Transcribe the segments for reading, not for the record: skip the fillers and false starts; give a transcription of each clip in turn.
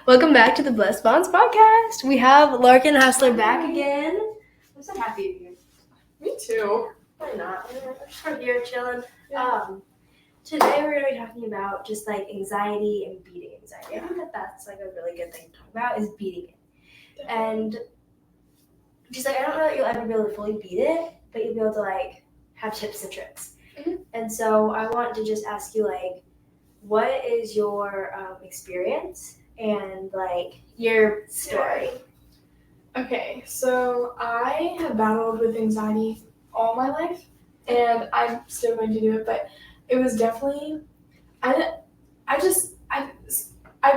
Welcome back to the Blessed Bonds podcast. We have Larkin and Hasler back again. I'm so happy to be here. Me too. Why not? We're just here chilling. Yeah. Today we're going to be talking about just like anxiety and beating anxiety. I think that's like a really good thing to talk about is beating it. And just like I don't know that you'll ever be able to fully beat it, but you'll be able to like have tips and tricks. Mm-hmm. And so I want to just ask you like, what is your experience and like your story? Okay, so I have battled with anxiety all my life, and I'm still going to do it, but it was definitely, I've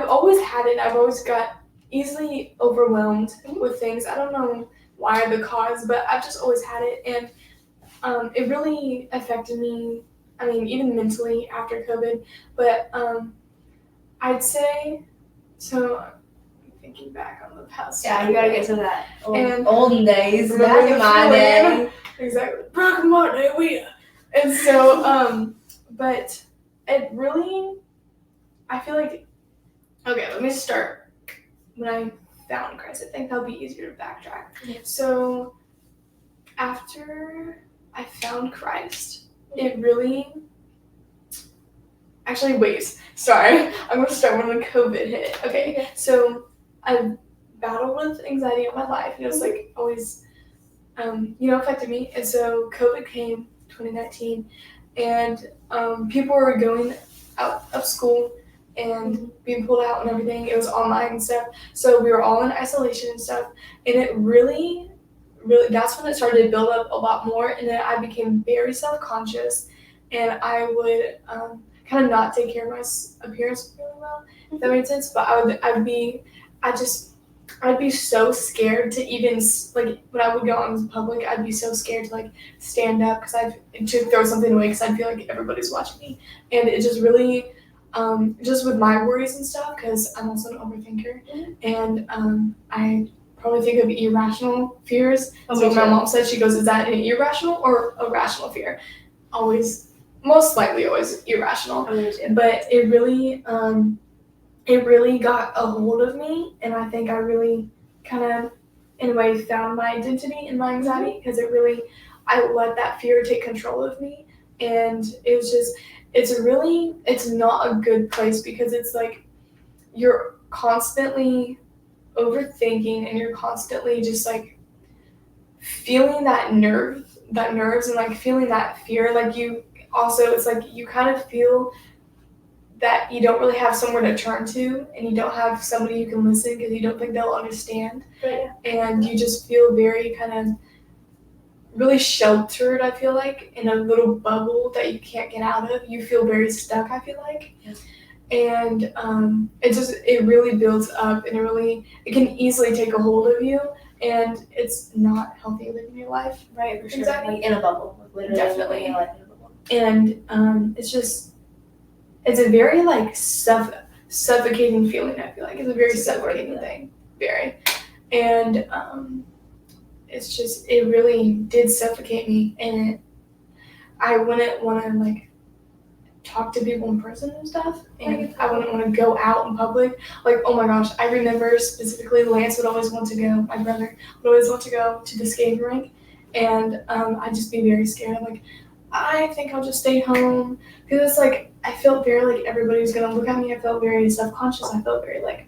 always had it. I've always got easily overwhelmed with things. I don't know why the cause, but I've just always had it, and it really affected me, I mean, even mentally after COVID, but I'd say, so thinking back on the past. Yeah, you gotta get to that And- olden days. Remember Back the in my feeling? day. Exactly. Back in my day, we. And so, but it really, I feel like, okay, let me start when I found Christ. I think that'll be easier to backtrack. Yeah. So, after I found Christ, it really, actually, wait, sorry. I'm going to start when the COVID hit. Okay, so I battled with anxiety all my life. It was like always, affected me. And so COVID came 2019, and people were going out of school and being pulled out and everything. It was online and stuff. So we were all in isolation and stuff. And it really, that's when it started to build up a lot more. And then I became very self-conscious, and I would kind of not take care of my appearance really well, if that made sense. But I'd be so scared to even, like, when I would go out in public, I'd be so scared to, like, stand up to throw something away because I'd feel like everybody's watching me. And it just really, just with my worries and stuff, because I'm also an overthinker, and I probably think of irrational fears. So my mom said, she goes, is that an irrational or a rational fear? Always, most likely always irrational. But it really got a hold of me, and I think I really kind of, in a way, found my identity in my anxiety, because I let that fear take control of me, and it's not a good place, because it's like you're constantly overthinking, and you're constantly just like feeling that nerves, and like feeling that fear, like it's like you kind of feel that you don't really have somewhere to turn to, and you don't have somebody you can listen because you don't think they'll understand. Right. And you just feel very kind of really sheltered, I feel like, in a little bubble that you can't get out of. You feel very stuck, I feel like. Yes. And it really builds up, and it can easily take a hold of you, and it's not healthy living your life. Right, for sure. Exactly. Like in a bubble. Like literally Definitely. living your life in a bubble. And it's a very like suffocating feeling, I feel like. It's a very suffocating thing. Very. And it really did suffocate me, and I wouldn't want to like talk to people in person and stuff, and I wouldn't want to go out in public. Like, oh my gosh, I remember specifically Lance would always want to go, my brother would always want to go to the skating rink, and I'd just be very scared. I'm like, I think I'll just stay home, because it's like I felt very like everybody was gonna look at me. I felt very self-conscious. I felt very like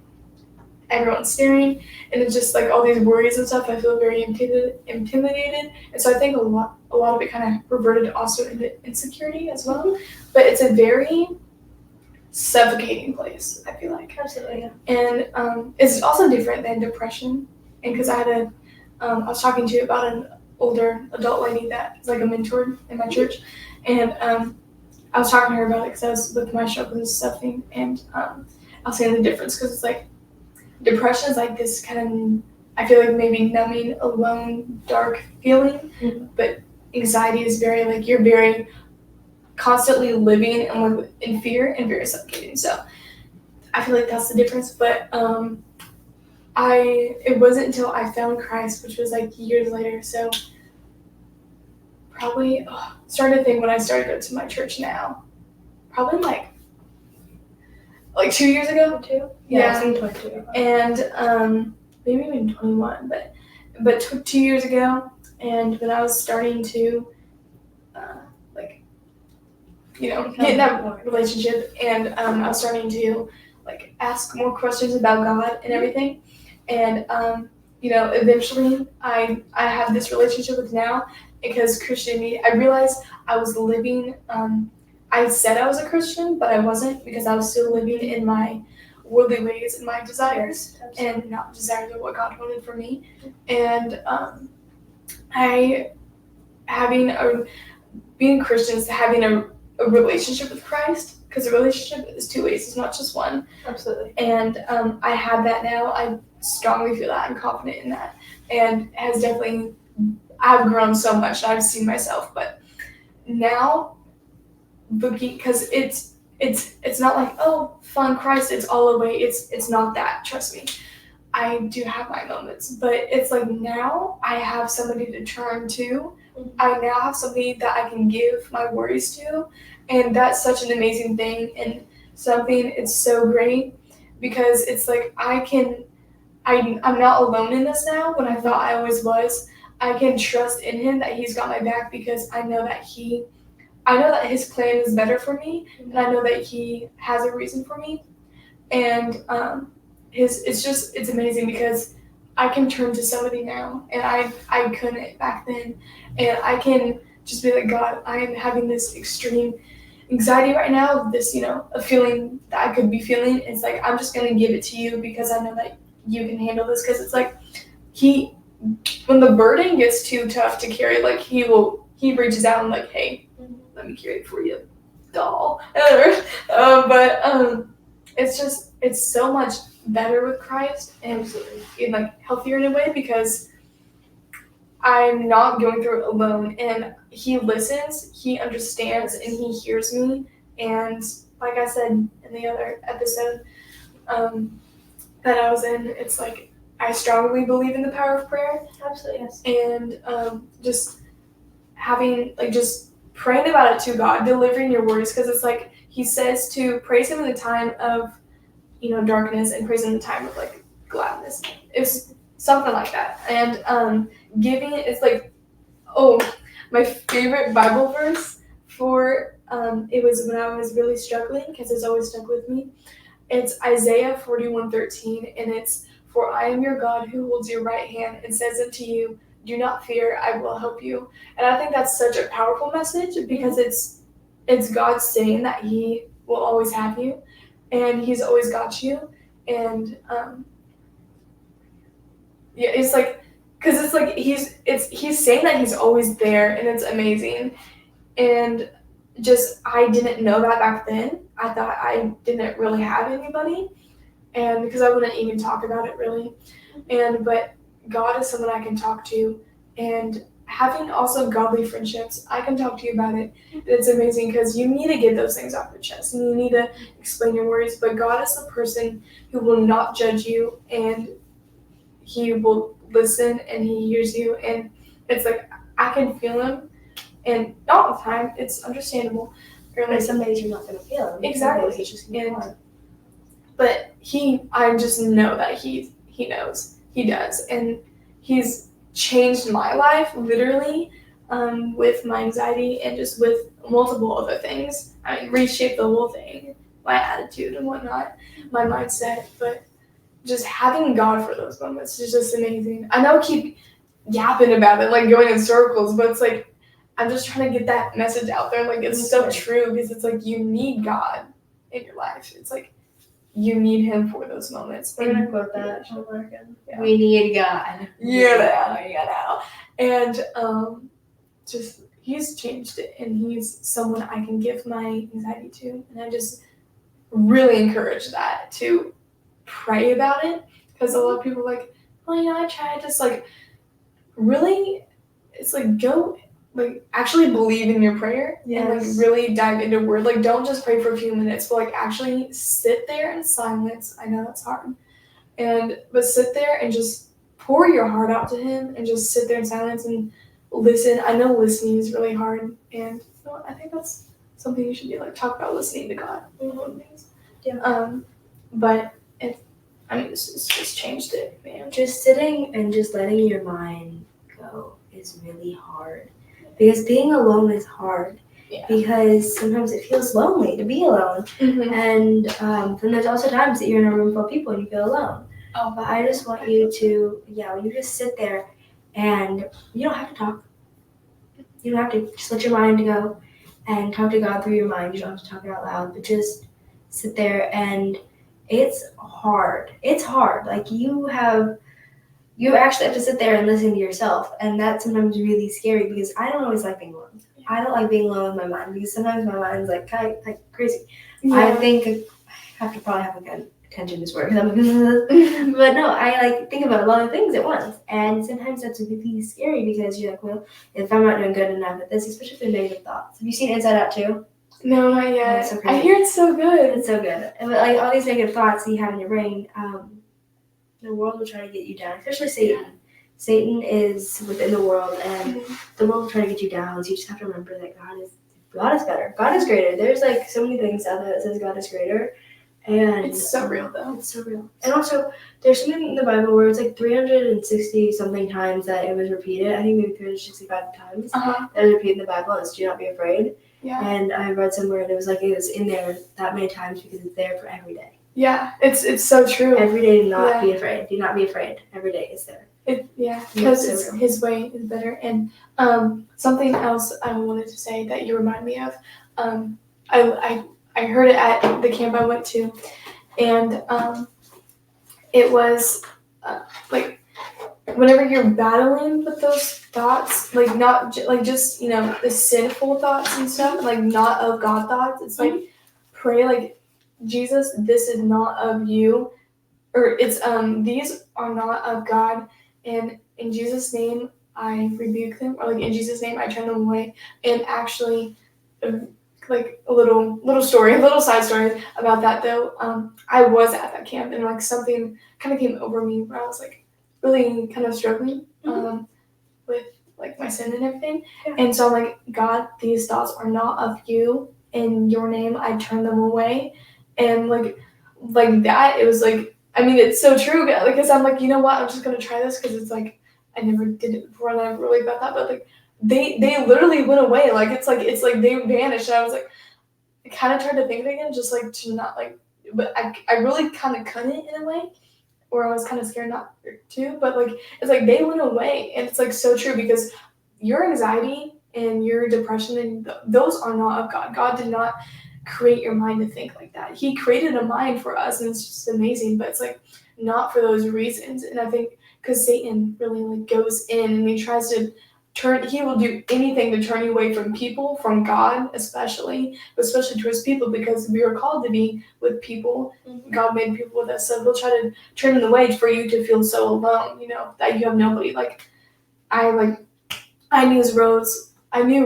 everyone's staring, and it's just like all these worries and stuff. I feel very intimidated, and so I think a lot of it kind of reverted also into insecurity as well. But it's a very suffocating place, I feel like. Absolutely, yeah. And it's also different than depression, and because I was talking to you about an older adult lady that is like a mentor in my church, and I was talking to her about it because I was with my struggles and stuff, and I was saying the difference, because it's like depression is like this kind of, I feel like maybe numbing, alone, dark feeling, but anxiety is very like you're very constantly living in fear and very suffocating. So I feel like that's the difference. But it wasn't until I found Christ, which was like years later. So probably started to think when I started to go to my church now, probably like like 2 years ago. 22? Yeah. I think 22. And maybe even 21, but 2 years ago, and when I was starting to like, you know, get in that relationship, and I was starting to like ask more questions about God and everything, and you know, eventually I have this relationship with now because Christianity. I realized I was living. I said I was a Christian, but I wasn't because I was still living in my worldly ways and my desires, and not desires of what God wanted for me. And I being Christians, having a relationship with Christ, because a relationship is 2 ways, it's not just one. Absolutely. And I have that now. I strongly feel that. I'm confident in that. And has definitely, I've grown so much. I've seen myself. But now, because it's not like, oh, fun Christ, it's all the way. It's not that, trust me. I do have my moments, but it's like now I have somebody to turn to. I now have somebody that I can give my worries to, and that's such an amazing thing and something. It's so great because it's like I'm not alone in this now when I thought I always was. I can trust in him that he's got my back because I know that his plan is better for me, and I know that he has a reason for me, and it's amazing because I can turn to somebody now, and I couldn't back then, and I can just be like, God, I am having this extreme anxiety right now of this, a feeling that I could be feeling. It's like I'm just gonna give it to you because I know that you can handle this. Because it's like when the burden gets too tough to carry, like he reaches out and like, hey, let me carry it for you, doll. But it's so much better with Christ and like healthier in a way because I'm not going through it alone, and he listens, he understands, and he hears me. And like I said in the other episode that I was in, it's like I strongly believe in the power of prayer. Absolutely, yes. And just having just praying about it to God, delivering your worries, because it's like he says to praise him in the time of darkness and praise him in the time of like gladness. It's something like that. And giving it's like, my favorite Bible verse for it was when I was really struggling, because it's always stuck with me. It's Isaiah 41:13, and it's, "For I am your God who holds your right hand and says unto you, do not fear, I will help you." And I think that's such a powerful message because it's God saying that he will always have you, and he's always got you. And it's like, because it's like he's saying that he's always there, and it's amazing. And just I didn't know that back then. I thought I didn't really have anybody, and because I wouldn't even talk about it really. But God is someone I can talk to, and having also godly friendships, I can talk to you about it. It's amazing because you need to get those things off your chest, and you need to explain your worries. But God is the person who will not judge you, and he will listen, and he hears you. And it's like I can feel him, and not all the time. It's understandable. Like some days you're not gonna feel him. Exactly. It's just But I just know that he knows. He does, and he's changed my life literally with my anxiety and just with multiple other things. I mean, reshaped the whole thing, my attitude and whatnot, my mindset. But just having God for those moments is just amazing. I know I keep yapping about it, like going in circles, but it's like I'm just trying to get that message out there. Like it's so true, because it's like you need God in your life. It's like you need him for those moments. We're gonna quote that from Larkin. Yeah. We need God. And just he's changed it, and he's someone I can give my anxiety to, and I just really encourage that to pray about it, because a lot of people are like, well, I try, just like really, it's like go like actually believe in your prayer. Yes. And like really dive into word. Like don't just pray for a few minutes, but like actually sit there in silence. I know that's hard. But sit there and just pour your heart out to him, and just sit there in silence and listen. I know listening is really hard, and I think that's something you should do, like talk about listening to God. Yeah. But it's just changed it, man. Just sitting and just letting your mind go is really hard. Because being alone is hard. Yeah. Because sometimes it feels lonely to be alone. Mm-hmm. And then there's also times that you're in a room full of people and you feel alone. Oh, but I just want you to, when you just sit there and you don't have to talk. You don't have to. Just let your mind go and talk to God through your mind. You don't have to talk it out loud, but just sit there. And it's hard. It's hard. Like you actually have to sit there and listen to yourself. And that's sometimes really scary because I don't always like being alone. I don't like being alone with my mind because sometimes my mind's like kind of like crazy. Yeah. I think I have to probably have like attention disorder because I'm but no, I like think about a lot of things at once, and sometimes that's really scary because you're like, well, if I'm not doing good enough at this, especially if they're negative thoughts. Have you seen Inside Out too? No, not yet. It's so I hear it's so good. It's so good. And like all these negative thoughts that you have in your brain, the world will try to get you down, especially Satan. Yeah. Satan is within the world, and the world will try to get you down. So you just have to remember that God is better. God is greater. There's like so many things out there that says God is greater. And it's so real though. It's so real. And also, there's something in the Bible where it's like 360 something times that it was repeated. I think maybe 365 times that it was repeated in the Bible. It's do not be afraid. Yeah. And I read somewhere and it was in there that many times because it's there for every day. Yeah, it's so true. Every day, do not be afraid. Do not be afraid. Every day is there. Because His way is better. And something else I wanted to say that you remind me of. I heard it at the camp I went to, and it was like whenever you're battling with those thoughts, like not like just the sinful thoughts and stuff, like not of God thoughts. It's like pray like, Jesus, this is not of you, or it's these are not of God, and in Jesus' name I rebuke them, or like in Jesus' name I turn them away. And actually, like a little side story about that though. I was at that camp and like something kind of came over me where I was like really kind of struggling with like my sin and everything. Yeah. And so I'm like, God, these thoughts are not of you. In your name, I turn them away. And like that, it was like, I mean, it's so true because I'm like, you know what? I'm just gonna try this because it's like I never did it before and I really about that, but like they literally went away. Like it's like they vanished. And I was like, I kind of tried to think of it again, just like to not like, but I really kind of couldn't in a way, or I was kind of scared not to. But like it's like they went away, and it's like so true because your anxiety and your depression and those are not of God. God did not create your mind to think like that. He created a mind for us, and it's just amazing. But it's like not for those reasons. And I think because Satan really like goes in and he tries to he will do anything to turn you away from people, from God especially to his people, because we are called to be with people. Mm-hmm. God made people with us, so he'll try to turn the way for you to feel so alone, that you have nobody. Like I knew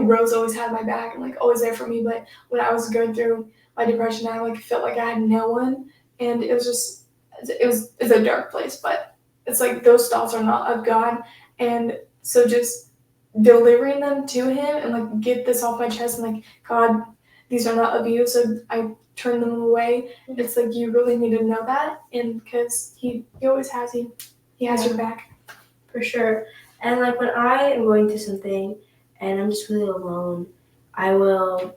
Rose always had my back and like always there for me, but when I was going through my depression, I like felt like I had no one, and it's a dark place. But it's like those thoughts are not of God, and so just delivering them to him and like get this off my chest and like, God, these are not of you, so I turn them away. Mm-hmm. It's like you really need to know that, and because he always has you, he has your back for sure. And like when I am going through something and I'm just really alone, I will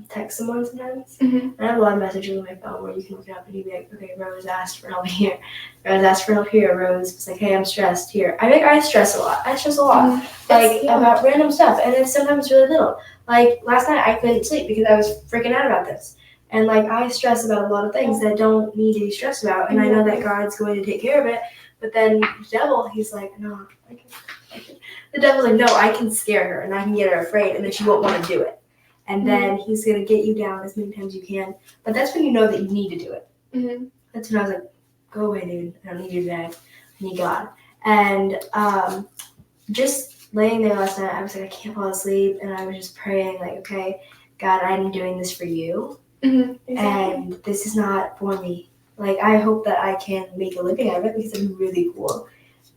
text someone sometimes. Mm-hmm. And I have a lot of messages on my phone where you can look it up and you'd be like, okay, Rose asked for help here. Rose asked for help here. Rose was like, hey, I'm stressed here. I stress a lot. Mm-hmm. About random stuff. And it's sometimes really little. Like last night I couldn't sleep because I was freaking out about this. And like I stress about a lot of things that don't need to be stressed about. And I know that God's going to take care of it. But then the devil, he's like, no, I can. The devil's like, no, I can scare her and I can get her afraid and then she won't want to do it. And then he's going to get you down as many times as you can. But that's when you know that you need to do it. Mm-hmm. That's when I was like, go away, dude. I don't need you today. I need God. And just laying there last night, I was like, I can't fall asleep. And I was just praying like, okay, God, I'm doing this for you. Mm-hmm. Exactly. And this is not for me. Like, I hope that I can make a living out of it because I'm really cool.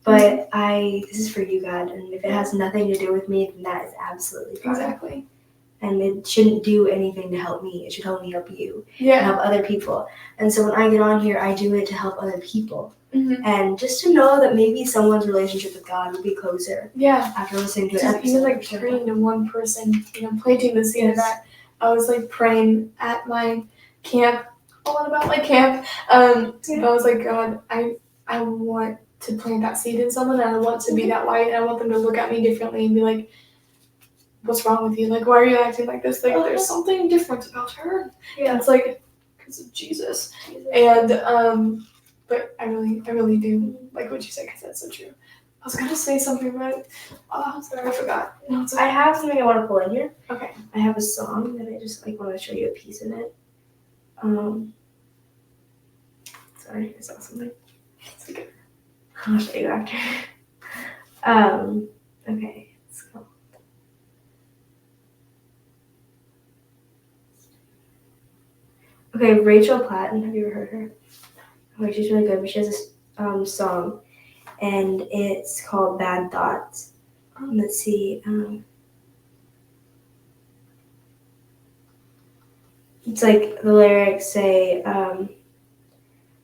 But this is for you, God. And if it has nothing to do with me, then that is absolutely fine. Exactly. and it shouldn't do anything to help me. It should only help you and Yeah. help other people. And so when I get on here, I do it to help other people. Mm-hmm. And just to know that maybe someone's relationship with God will be closer Yeah. after listening to an Just episode. even like praying to one person, planting the seed of that. I was like praying at my camp, a lot about my camp. I was like, God, I want to plant that seed in someone, and I want to be that light, and I want them to look at me differently and be like, what's wrong with you? Like, why are you acting like this? Like, there's something different about her. Yeah. And it's like, because of Jesus. And, but I really do like what you said, because that's so true. I was gonna say something, but sorry, I forgot. No, it's okay. I have something I want to pull in here. Okay. I have a song that I just like want to show you a piece of it. Sorry, I saw something. It's okay. I'll show you after. Okay, let's go. Okay, Rachel Platten, have you ever heard her? Oh, she's really good, but she has this song, and it's called Bad Thoughts. Let's see. It's like the lyrics say,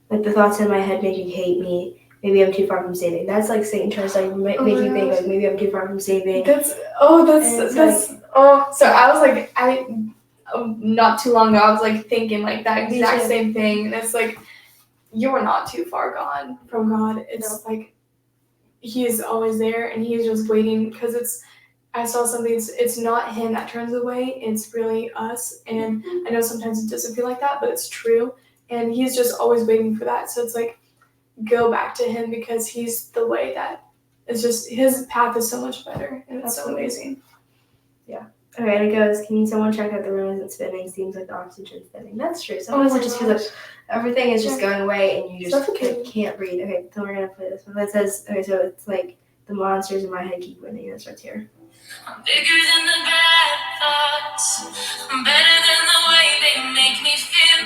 like the thoughts in my head make you hate me. Maybe I'm too far from saving. That's like Satan tries to like make you think like maybe I'm too far from saving. So I was like, not too long ago, I was like thinking like that exact same thing, and it's like, you're not too far gone from God. It's like, He is always there, and He's just waiting, because I saw something, it's not Him that turns away, it's really us, and I know sometimes it doesn't feel like that, but it's true, and He's just always waiting for that. So it's like, go back to Him, because He's the way that it's just, His path is so much better, and it's so amazing. Yeah. Okay, and it goes, can someone check out the room isn't spinning? Seems like the oxygen's spinning. That's true. Sometimes it just feels like everything is just going away and you just can't breathe. Okay, so we're going to play this one. That says, okay, so it's like the monsters in my head keep winning. That starts here. I'm bigger than the bad thoughts. I'm better than the way they make me feel.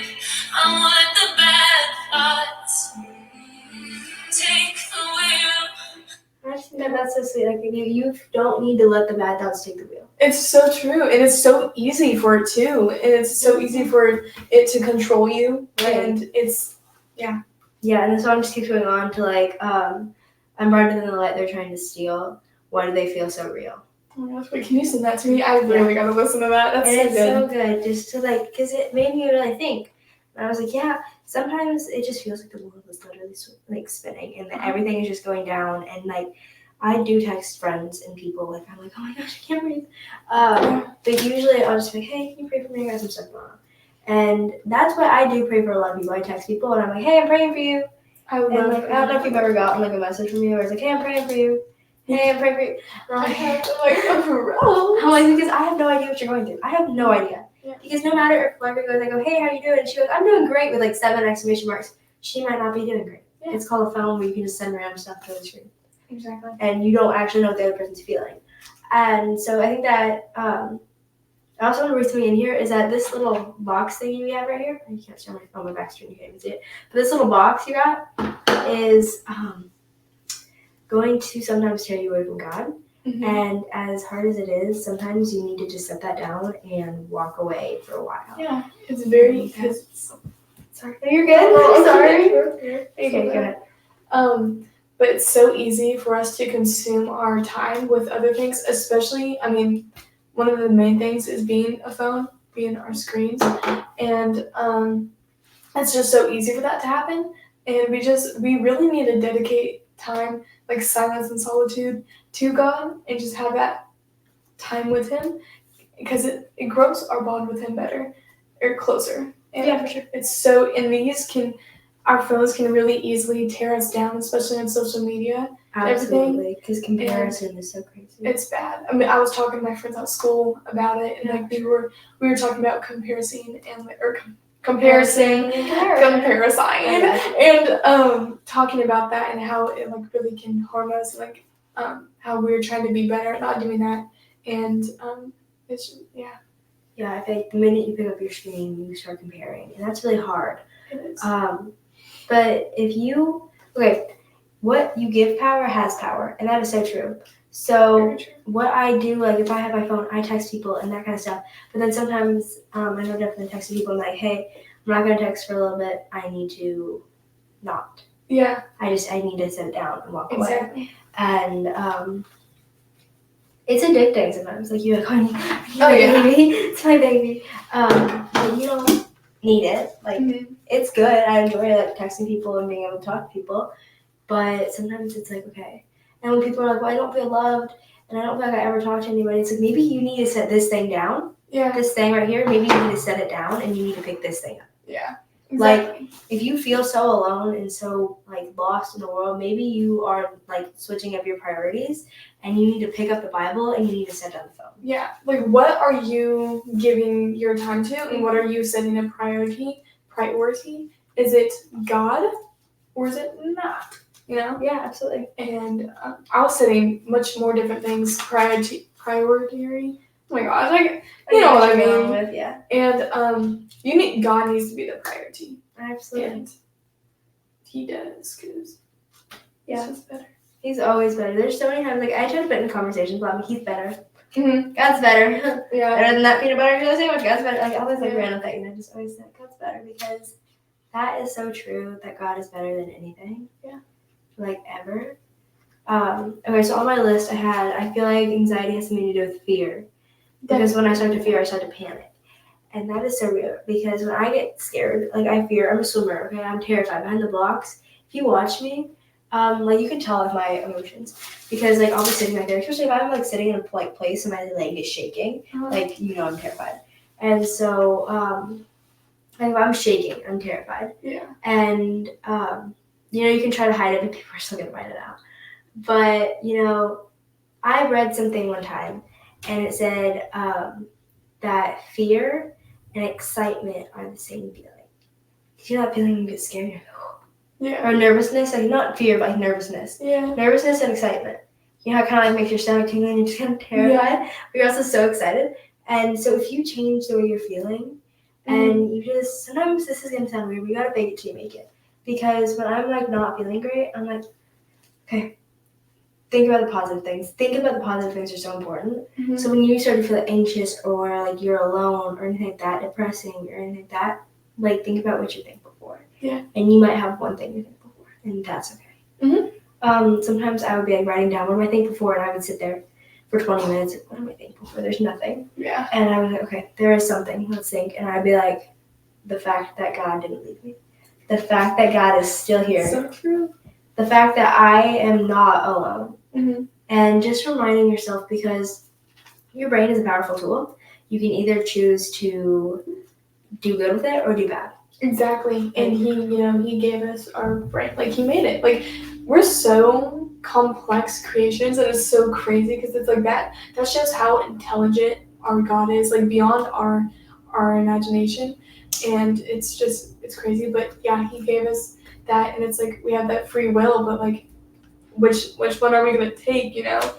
I want the bad thoughts. Take the wheel. I just think that's so sweet. Like, you don't need to let the bad thoughts take the wheel. It's so true, and it's so easy for it too, and it's so easy for it to control you, and it's, Yeah, and the song just keeps going on to like, I'm brighter than the light they're trying to steal. Why do they feel so real? Oh my gosh, wait, can you send that to me? I really gotta listen to that. That's and so it's good. so good, just to like, because it made me really think. And I was like, yeah, sometimes it just feels like the world is literally like spinning and that everything is just going down. And like, I do text friends and people, like, I'm like, oh my gosh, I can't breathe. But usually I'll just be like, hey, can you pray for me? I got some stuff going on. And that's what I do pray for a lot of people. I text people and I'm like, hey, I'm praying for you. I don't know if you've ever gotten like a message from you where it's like, hey, I'm praying for you. Hey, I'm praying for you. I'm like, because I have no idea what you're going through. I have no idea. Yeah. Because no matter if Larkin goes, I go, hey, how you doing? And she goes, I'm doing great with like 7 exclamation marks. She might not be doing great. Yeah. It's called a phone where you can just send random stuff to the screen. Exactly. And you don't actually know what the other person's feeling. And so I think that I also want to read something in here is that this little box thing we have right here, you can't see on my back screen, you can't even see it. But this little box you got is going to sometimes tear you away from God. Mm-hmm. And as hard as it is, sometimes you need to just set that down and walk away for a while. Yeah, it's very, because sorry. No, you're good. I'm sorry. Okay, go ahead. But it's so easy for us to consume our time with other things, especially, I mean, one of the main things is being a phone, being our screens. And it's just so easy for that to happen. And we really need to dedicate time, like silence and solitude, to God and just have that time with Him, because it grows our bond with Him better or closer. And yeah, for sure. It's so, and our phones can really easily tear us down, especially on social media. Absolutely, because comparison is so crazy. It's bad. I mean, I was talking to my friends at school about it, and like we were talking about comparison and talking about that and how it like really can harm us, like how we're trying to be better at not doing that, and it's I feel like the minute you pick up your screen, you start comparing, and that's really hard. It is. But if you what you give power has power, and that is so true. So Very true. what I do, like if I have my phone, I text people and that kind of stuff. But then sometimes I know definitely texting people. I'm like, hey, I'm not gonna text for a little bit. I need to not. Yeah. I need to sit down and walk away. Exactly. And it's addicting sometimes. Like you're like, honey, Oh, yeah. baby, it's my baby. But you don't need it. Like it's good. I enjoy like texting people and being able to talk to people. But sometimes it's like, okay. And when people are like, well, I don't feel loved and I don't feel like I ever talk to anybody, it's like maybe you need to set this thing down. Yeah. This thing right here, maybe you need to set it down and you need to pick this thing up. Yeah. Exactly. Like if you feel so alone and so like lost in the world, maybe you are like switching up your priorities and you need to pick up the Bible and you need to set down the phone. Yeah. Like what are you giving your time to and what are you setting a priority? Is it God or is it not? You know? Yeah, absolutely. And I was setting much more different things priority. Oh my gosh, like you know what I mean. With, yeah. And God needs to be the priority. Absolutely. And he does, because yeah, he's just better. He's always better. There's so many times like I try to put in conversations about him. He's better. Mm-hmm. God's better. Yeah. Better than that peanut butter and jelly sandwich. God's better. Like all those like random things. I just always say God's better because that is so true that God is better than anything. Yeah. Like ever. Okay, so on my list I feel like anxiety has something to do with fear. Because when I start to fear, I start to panic. And that is so real because when I get scared, like I fear, I'm a swimmer, okay? I'm terrified behind the blocks. If you watch me, like you can tell with my emotions because like I'll be sitting back there, especially if I'm like sitting in a like place and my leg is shaking, like you know I'm terrified. And so like if I'm shaking, I'm terrified. Yeah. And you know you can try to hide it, but people are still gonna find it out. But you know, I read something one time, and it said that fear and excitement are the same feeling. You know that feeling when you get scared? You're like, oh. Yeah. Or nervousness, like not fear, but like nervousness. Yeah. Nervousness and excitement. You know how it kind of like makes your stomach tingle and you're just kind of terrified, but you're also so excited. And so if you change the way you're feeling, and you just, sometimes this is going to sound weird, but you got to fake it till you make it. Because when I'm like not feeling great, I'm like, okay, think about the positive things. Think about the positive things are so important. Mm-hmm. So when you start to feel anxious or like you're alone or anything like that, depressing or anything like that, like think about what you're thankful for. Yeah. And you might have one thing you're thankful for, and that's okay. Mm-hmm. Sometimes I would be like writing down what am I thankful for, and I would sit there for 20 minutes. What am I thankful for? There's nothing. Yeah. And I was like, okay, there is something. Let's think. And I'd be like, the fact that God didn't leave me. The fact that God is still here. So true. The fact that I am not alone. Mm-hmm. And just reminding yourself, because your brain is a powerful tool. You can either choose to do good with it or do bad. Exactly. And he gave us our brain. Like he made it. Like we're so complex creations, and it's so crazy because it's like that shows how intelligent our God is, like beyond our imagination. And it's crazy. But yeah, he gave us that, and it's like we have that free will, but like which one are we gonna take, you know?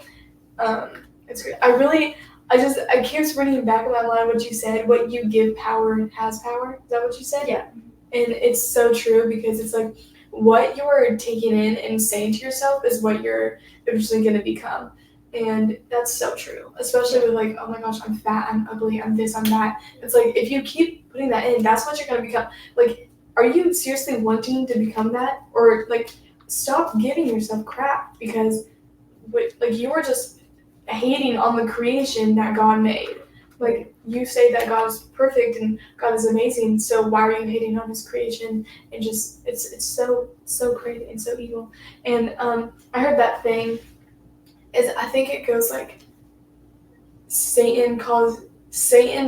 It's great. I keep reading back in my mind what you said, what you give power has power. Is that what you said? Yeah. And it's so true because it's like what you're taking in and saying to yourself is what you're eventually gonna become. And that's so true. Especially with like, oh my gosh, I'm fat, I'm ugly, I'm this, I'm that. It's like if you keep putting that in, that's what you're gonna become. Like, are you seriously wanting to become that? Or like stop giving yourself crap because like you were just hating on the creation that God made. Like you say that God is perfect and God is amazing, so why are you hating on his creation? And just it's so crazy and so evil. And I heard that thing is, I think it goes like Satan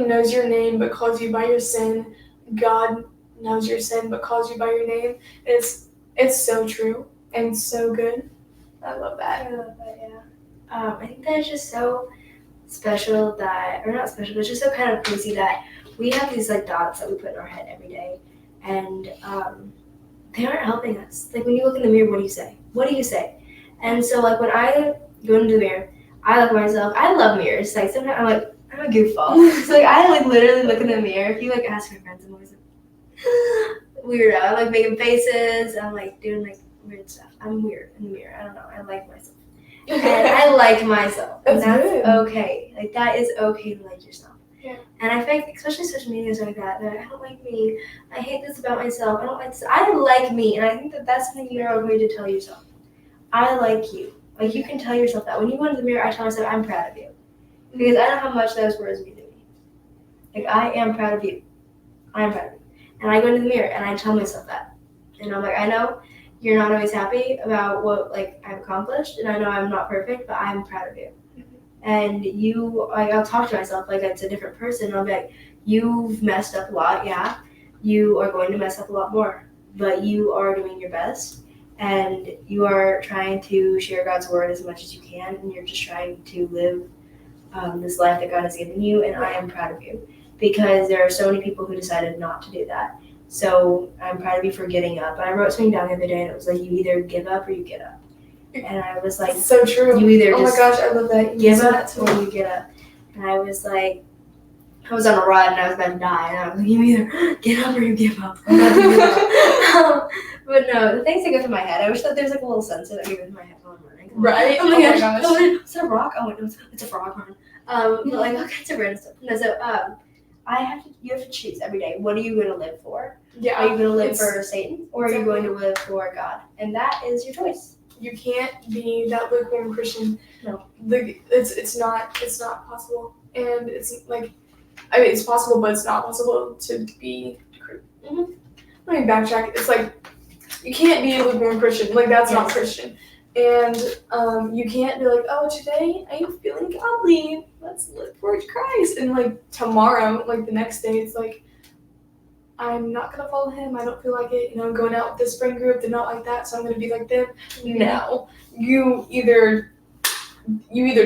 knows your name but calls you by your sin. God knows your sin but calls you by your name. And it's so true and so good. I love that. I love that, yeah. I think that is just so special or not special, but it's just so kind of crazy that we have these like dots that we put in our head every day, and they aren't helping us. Like when you look in the mirror, what do you say? What do you say? And so like when I go into the mirror, I look at myself. I love mirrors. Like sometimes I'm like, I'm a goofball. So like I like literally look in the mirror. If you like ask my friends, I'm always like weirdo. I'm like making faces. I'm like doing like weird stuff. I'm weird in the mirror. I don't know. I like myself. And I like myself. And That's that's good. okay. Like, that is okay to like yourself. Yeah. And I think, especially social media is like that, I don't like me. I hate this about myself. I don't like this. I like me. And I think that that's something you're going to tell yourself. I like you. Like, you can tell yourself that. When you go into the mirror, I tell myself, I'm proud of you. Because I know how much those words mean to me. Like, I am proud of you. I am proud of you. And I go into the mirror and I tell myself that. And I'm like, I know you're not always happy about what, like, I've accomplished. And I know I'm not perfect, but I'm proud of you. And you, like, I'll talk to myself like it's a different person. I'll be like, you've messed up a lot, yeah. You are going to mess up a lot more. But you are doing your best. And you are trying to share God's word as much as you can. And you're just trying to live this life that God has given you. And I am proud of you. Because there are so many people who decided not to do that. So I'm proud of you for getting up. And I wrote something down the other day and it was like, you either give up or you get up. And I was like, It's so true. You either oh just my gosh, I love that. give up or you get up. And I was like, I was on a run and I was about to die. And I was like, you either get up or you give up. I'm about to give up. But no, the things that go through my head, I wish that there's like a little sensor that goes through my head while I'm running. Right? Oh my gosh. Oh, is that a rock? Oh, wait, no, it's a frog run. But like all kinds of random stuff. No, so you have to choose every day. What are you going to live for? Yeah. Are you going to live for Satan or are you going to live for God? And that is your choice. You can't be that lukewarm Christian. No. It's not possible. And it's like, I mean, it's possible, but it's not possible to be. Mm-hmm. Let me backtrack. It's like, you can't be a lukewarm Christian. Like, that's not Christian. And you can't be like, oh, today I am feeling godly. Let's live for Christ. And like tomorrow, like the next day, it's like, I'm not going to follow him. I don't feel like it. You know, I'm going out with this friend group. They're not like that, so I'm going to be like them. No. You either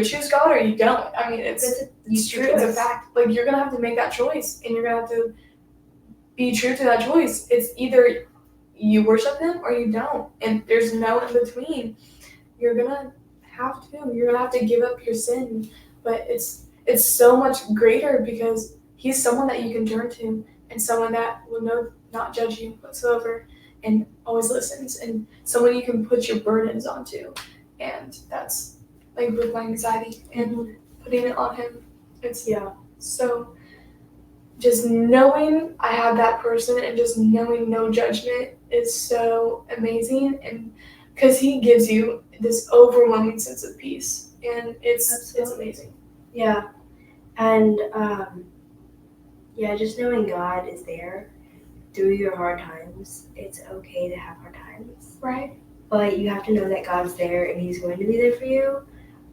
choose God or you don't. I mean, it's true. It's a fact. Like, you're going to have to make that choice, and you're going to have to be true to that choice. It's either you worship him or you don't, and there's no in between. You're going to have to. You're going to have to give up your sin, but it's so much greater because he's someone that you can turn to. And someone that will not judge you whatsoever and always listens. And someone you can put your burdens onto. And that's like with my anxiety and putting it on him. It's, so just knowing I have that person and just knowing no judgment is so amazing. And because he gives you this overwhelming sense of peace. And it's amazing. Yeah. And, just knowing God is there through your hard times. It's okay to have hard times. Right. But you have to know that God's there and he's going to be there for you.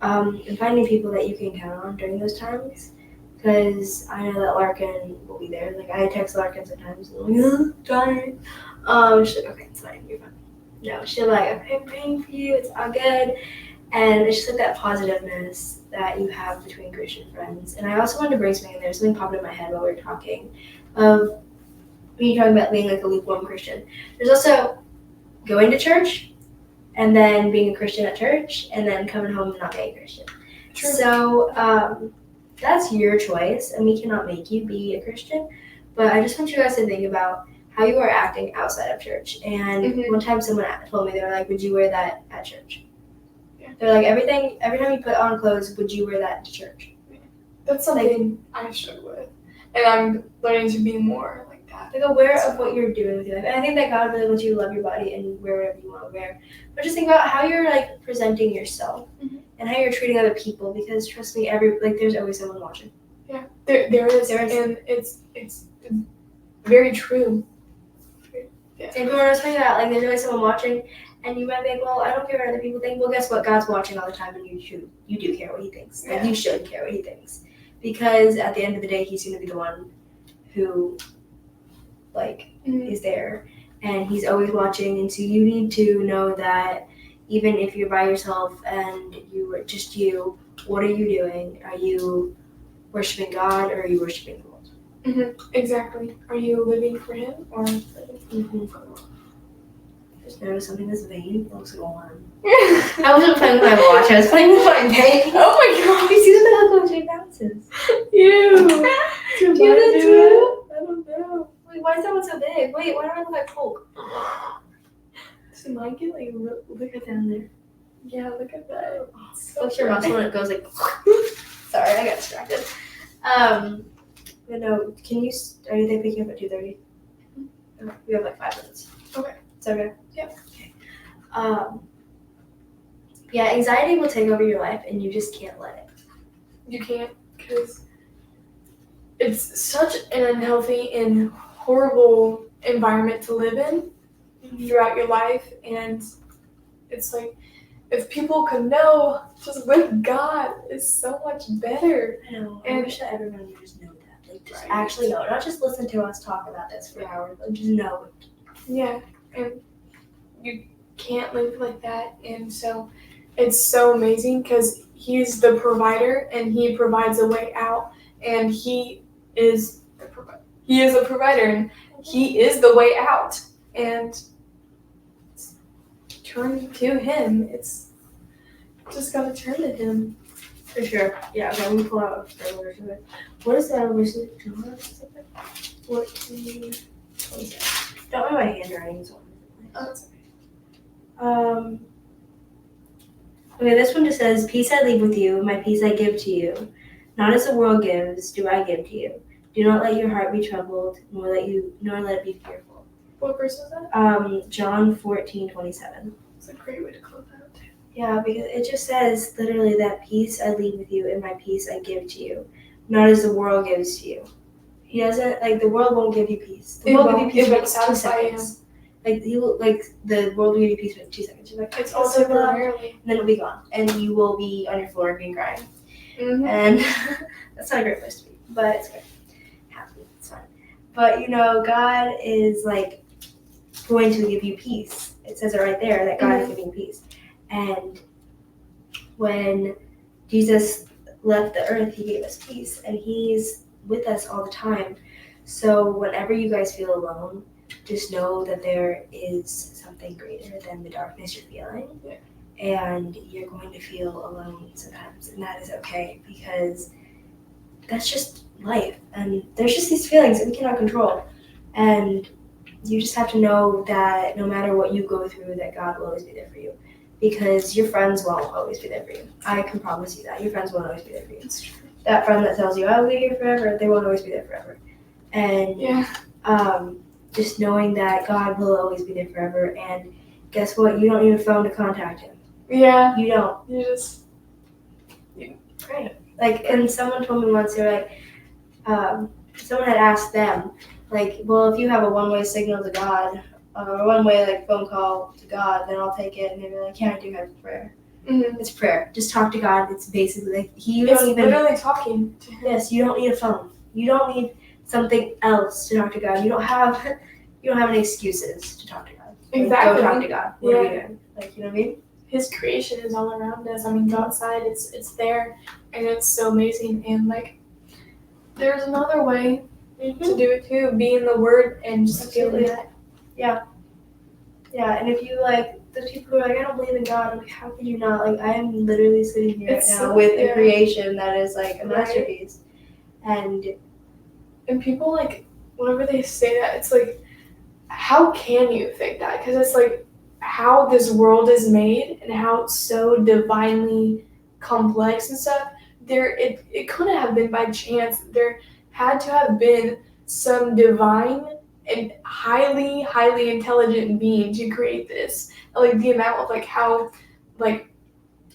And finding people that you can count on during those times. Because I know that Larkin will be there. Like, I text Larkin sometimes and I'm like, oh, darn. She's like, okay, it's fine, you're fine. No, she'll be like, okay, I'm praying for you, it's all good. And it's just like that positiveness that you have between Christian friends. And I also wanted to bring something in there. Something popped in my head while we were talking of when you're talking about being like a lukewarm Christian. There's also going to church and then being a Christian at church and then coming home and not being a Christian. True. So that's your choice and we cannot make you be a Christian. But I just want you guys to think about how you are acting outside of church. And one time someone told me, they were like, would you wear that at church? They're like, every time you put on clothes, would you wear that to church? That's something I struggle with. And I'm learning to be more like that. Like aware of what you're doing with your life. And I think that God really wants you to love your body and wear whatever you want to wear. But just think about how you're like presenting yourself and how you're treating other people because trust me, there's always someone watching. Yeah. There is. And it's very true. Yeah. And everyone knows that, like there's always someone watching. And you might be like, well, I don't care what other people think. Well, guess what? God's watching all the time, and you do care what he thinks. Like, you should care what he thinks. Because at the end of the day, he's going to be the one who, is there. And he's always watching. And so you need to know that even if you're by yourself and you are just you, what are you doing? Are you worshiping God or are you worshiping the world? Mm-hmm. Exactly. Are you living for him or living for the world? Just noticed something that's vain. It looks like a worm. I wasn't playing with my watch. I was playing with my vein. Oh my god! You see that little shape bounces? Ew. Do you do that too? I don't know. Wait, why is that one so big? Wait, why do I look like Hulk? Does mine get like Look at down there. Yeah, look at that. What's your muscle when it goes like? Sorry, I got distracted. But no, are they picking up at 2:30? Okay, we have like 5 minutes. Okay. Is that okay? Yep. Okay. Yeah, anxiety will take over your life, and you just can't let it. You can't, because it's such an unhealthy and horrible environment to live in throughout your life, and it's like, if people could know just with God is so much better. I know. I And wish that everyone would just know that. Like, just actually know. Not just listen to us talk about this for hours, but just know it. Yeah, and you can't live like that, and so it's so amazing because He's the provider, and He provides a way out, and He is the provider. He is a provider, and He is the way out, and turn to Him. It's just gotta turn to Him. For sure. Yeah, okay, we pull out a verse of it. What is that verse? 14, 27. Don't mind my handwriting. Oh, that's okay. Okay, this one just says, "Peace I leave with you, my peace I give to you. Not as the world gives, do I give to you. Do not let your heart be troubled, nor let it be fearful." What verse was that? John 14:27. It's a great way to close out. Yeah, because it just says literally that peace I leave with you and my peace I give to you, not as the world gives to you. He doesn't, like, the world won't give you peace. The world will give you peace for 2 seconds. Like, the world will give you peace for 2 seconds. You're like, It's also temporarily. and then it'll be gone. And you will be on your floor being crying. Mm-hmm. And that's not a great place to be, but it's good. Happy, it's fine. But, God is, like, going to give you peace. It says it right there that God is giving peace. And when Jesus left the earth, He gave us peace, and He's with us all the time. So whenever you guys feel alone, just know that there is something greater than the darkness you're feeling. Yeah. And you're going to feel alone sometimes, and that is okay, because that's just life, and there's just these feelings that we cannot control. And you just have to know that no matter what you go through, that God will always be there for you. Because your friends won't always be there for you. I can promise you that. Your friends won't always be there for you. That's true. That friend that tells you, I'll be here forever, they won't always be there forever. And just knowing that God will always be there forever. And guess what? You don't need a phone to contact Him. Yeah. You don't. You just... Right. Like, and someone told me once, they're like, someone had asked them, like, well, if you have a one-way signal to God, or a one-way, like, phone call to God, then I'll take it. And they were like, yeah, I do have prayer. Mm-hmm. It's prayer. Just talk to God. It's basically like, literally talking to Him. Yes, you don't need a phone. You don't need something else to talk to God. You don't have any excuses to talk to God. Exactly. Go talk to God. What are we doing? Like, you know what I mean? His creation is all around us. I mean, go outside. It's there, and it's so amazing. And like, there's another way to do it too. Be in the Word and just feel that. Yeah. Yeah, and if you, like, those people who are like, I don't believe in God, I'm like, how could you not? Like, I am literally sitting here right now with a creation that is, like, a masterpiece. And people, like, whenever they say that, it's like, how can you think that? Because it's, like, how this world is made and how it's so divinely complex and stuff. It couldn't have been by chance. There had to have been some divine and highly, highly intelligent being to create this. Like, the amount of, like, how, like,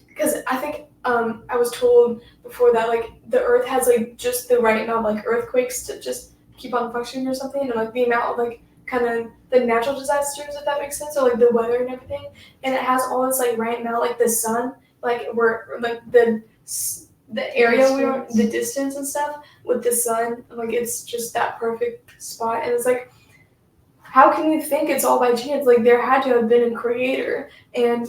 because I think I was told before that, like, the earth has, like, just the right amount of, like, earthquakes to just keep on functioning or something, and, like, the amount of, like, kind of the natural disasters, if that makes sense, or, like, the weather and everything, and it has all this, like, right amount, like, the sun, like, where, like, the area we are, the distance and stuff with the sun, like, it's just that perfect spot, and it's like, how can you think it's all by chance? Like, there had to have been a creator, and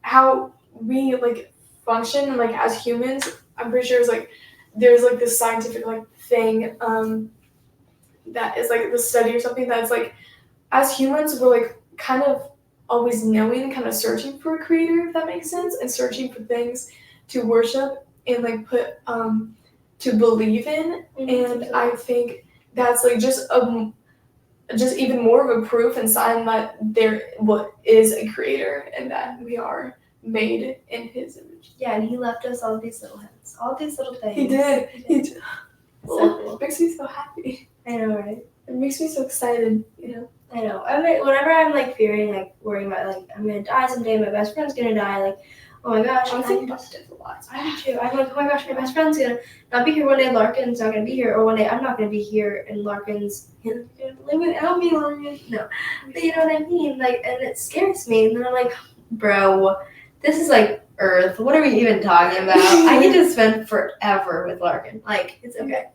how we, like, function, like, as humans, I'm pretty sure it's like there's, like, this scientific, like, thing that is, like, the study or something that's, like, as humans, we're, like, kind of always knowing, kind of searching for a creator, if that makes sense, and searching for things to worship and, like, put to believe in. And I think that's, like, just just even more of a proof and sign that there is a creator and that we are made in his image. Yeah, and he left us all these little hints, all these little things. He did. So cool. It makes me so happy. I know, right? It makes me so excited, I know. I mean, whenever I'm like fearing, like worrying about, like I'm gonna die someday, my best friend's gonna die, like, oh my gosh, I think about it a lot. I do too. I'm like, oh my gosh, my best friend's gonna not be here one day. Larkin's not gonna be here, or one day I'm not gonna be here, and Larkin's gonna live without me, Larkin. No, but you know what I mean. Like, and it scares me. And then I'm like, bro, this is like Earth. What are we even talking about? I get to spend forever with Larkin. Like, it's okay.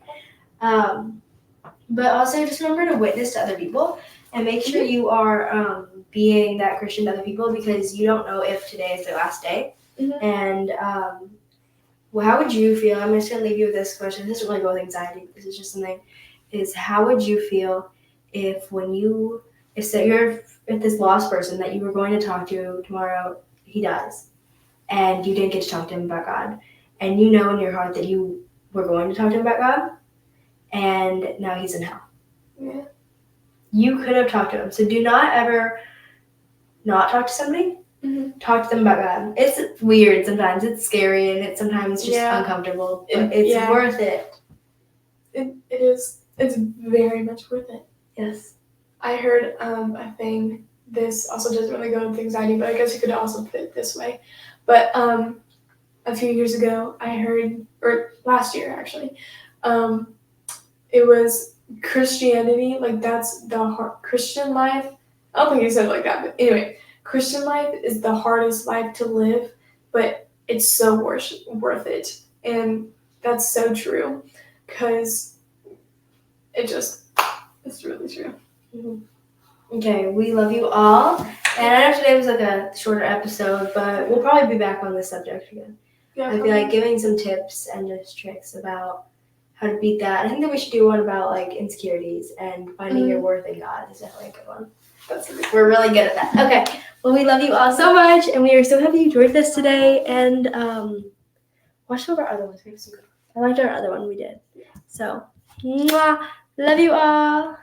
But also just remember to witness to other people and make sure you are being that Christian to other people, because you don't know if today is their last day. Mm-hmm. And well, how would you feel? I'm just gonna leave you with this question. This doesn't really go with anxiety, but this is just something. Is how would you feel if you're this lost person that you were going to talk to tomorrow, he dies, and you didn't get to talk to him about God, and you know in your heart that you were going to talk to him about God, and now he's in hell. Yeah. You could have talked to him. So do not ever not talk to somebody. Mm-hmm. Talk to them about God. It's weird sometimes. It's scary and it's sometimes just uncomfortable. But it's worth it. It is. It's very much worth it. Yes. I heard a thing. This also doesn't really go with anxiety, but I guess you could also put it this way. But a few years ago, I heard, or last year actually, it was Christianity, like that's the Christian life. I don't think he said it like that, but anyway, Christian life is the hardest life to live, but it's so worth it. And that's so true, because it's really true. Mm-hmm. Okay, we love you all. And I know today was like a shorter episode, but we'll probably be back on this subject again. Yeah, I feel like giving some tips and just tricks about how to beat that. I think that we should do one about like insecurities and finding your worth in God is definitely a good one. We're really good at that. Okay. Well, we love you all so much, and we are so happy you enjoyed this today. And watch some of our other ones. We have some good ones. I liked our other one we did. So, mwah, love you all.